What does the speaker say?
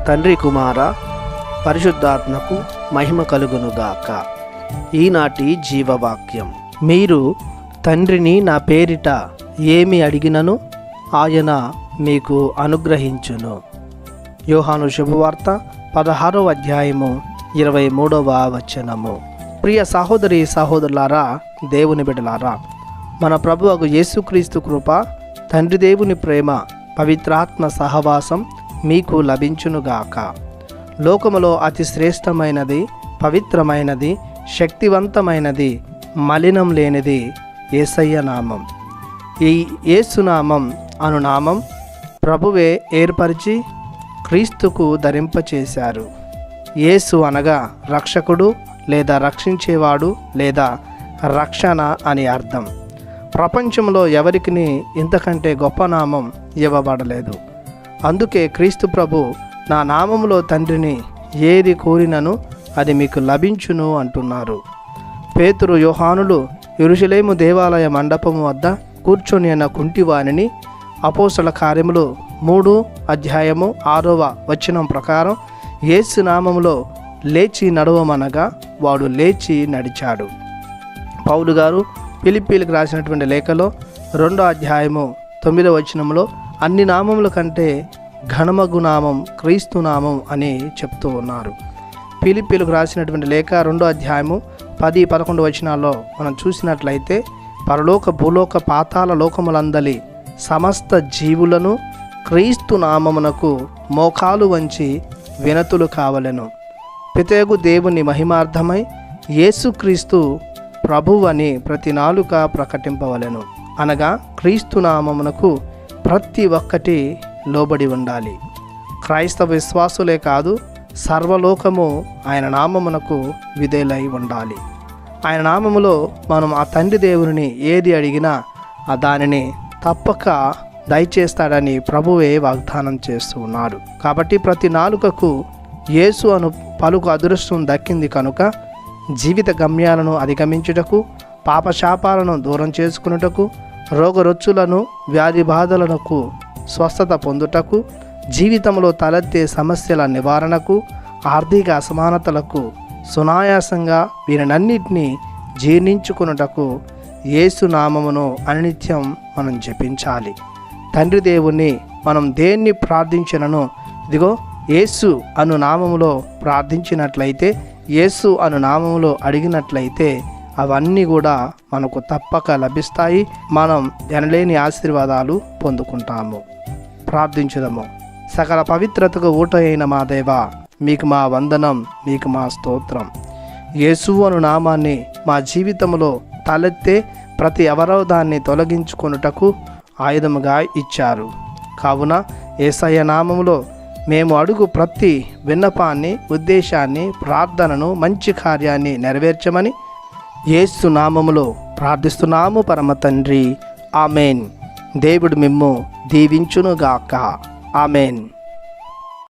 తండ్రి కుమార పరిశుద్ధాత్మకు మహిమ కలుగునుగాక. ఈనాటి జీవవాక్యం. మీరు తండ్రిని నా పేరిట ఏమి అడిగినను ఆయన మీకు అనుగ్రహించును. యోహాను శుభవార్త 16వ అధ్యాయము 23వ వచనము. ప్రియ సహోదరి సహోదరులారా, దేవుని బిడ్డలారా, మన ప్రభువగు యేసుక్రీస్తు కృప, తండ్రి దేవుని ప్రేమ, పవిత్రాత్మ సహవాసం మీకు లభించునుగాక. లోకములో అతి శ్రేష్టమైనది, పవిత్రమైనది, శక్తివంతమైనది, మలినం లేనిది యేసయ్య నామం. ఈ యేసునామం అను నామం ప్రభువే ఏర్పరిచి క్రీస్తుకు ధరింపచేశారు. యేసు అనగా రక్షకుడు లేదా రక్షించేవాడు లేదా రక్షణ అని అర్థం. ప్రపంచంలో ఎవరికి ఇంతకంటే గొప్ప నామం ఇవ్వబడలేదు. అందుకే క్రీస్తు ప్రభు, నా నామములో తండ్రిని ఏది కోరినను అది మీకు లభించును అంటున్నారు. పేతురు, యోహానులు యెరూషలేము దేవాలయ మండపము వద్ద కూర్చొని ఉన్న కుంటివానిని అపోస్తల కార్యములు 3వ అధ్యాయము 6వ వచనం ప్రకారం యేసు నామములో లేచి నడవమనగా వాడు లేచి నడిచాడు. పౌలు గారు ఫిలిప్పీలకు రాసినటువంటి లేఖలో 2వ అధ్యాయము 9వ వచనంలో అన్ని నామముల కంటే ఘనమగు నామం క్రీస్తు నామం అని చెప్తూ ఉన్నారు. ఫిలిప్పీలకు రాసినటువంటి లేఖ 2వ అధ్యాయము 10-11 వచనాల్లో మనం చూసినట్లయితే, పరలోక భూలోక పాతాళ లోకములందలి సమస్త జీవులను క్రీస్తు నామమునకు మోకాలు వంచి వినతులు కావలెను. పితయగు దేవుని మహిమార్థమై యేసుక్రీస్తు ప్రభువు అని ప్రతి నాలుక ప్రకటింపవలెను. అనగా క్రీస్తు నామమునకు ప్రతి ఒక్కటి లోబడి ఉండాలి. క్రైస్తవ విశ్వాసులే కాదు, సర్వలోకము ఆయన నామమునకు విధేయులై ఉండాలి. ఆయన నామములో మనం ఆ తండ్రి దేవుని ఏది అడిగినా ఆ దానిని తప్పక దయచేస్తాడని ప్రభువే వాగ్దానం చేస్తూ ఉన్నాడు. కాబట్టి ప్రతి నాలుకకు యేసు అను పలుకు అదృష్టం దక్కింది కనుక జీవిత గమ్యాలను అధిగమించుటకు, పాపశాపాలను దూరం చేసుకున్నటకు, రోగరొచ్చులను వ్యాధి బాధలకు స్వస్థత పొందుటకు, జీవితంలో తలెత్తే సమస్యల నివారణకు, ఆర్థిక అసమానతలకు సునాయాసంగా వీరినన్నిటినీ జీర్ణించుకున్నటకు యేసు నామమును అనిత్యం మనం జపించాలి. తండ్రి దేవుణ్ణి మనం దేన్ని ప్రార్థించినను ఇదిగో యేసు అను నామములో ప్రార్థించినట్లయితే, యేసు అను నామములో అడిగినట్లయితే అవన్నీ కూడా మనకు తప్పక లభిస్తాయి. మనం ఎనలేని ఆశీర్వాదాలు పొందుకుంటాము. ప్రార్థించుదాము. సకల పవిత్రతకు ఊట అయిన మా దేవా, మీకు మా వందనం, మీకు మా స్తోత్రం. యేసు అను నామాన్ని మా జీవితంలో తలెత్తే ప్రతి అవరోధాన్ని తొలగించుకొనుటకు ఆయుధముగా ఇచ్చారు. కావున యేసయ్య నామములో మేము అడుగు ప్రతి విన్నపాన్ని, ఉద్దేశాన్ని, ప్రార్థనను, మంచి కార్యాన్ని నెరవేర్చమని యేసు నామములో ప్రార్థిస్తున్నాము పరమ తండ్రి. ఆమెన్. దేవుడు మిమ్ము దీవించునుగాక. ఆమెన్.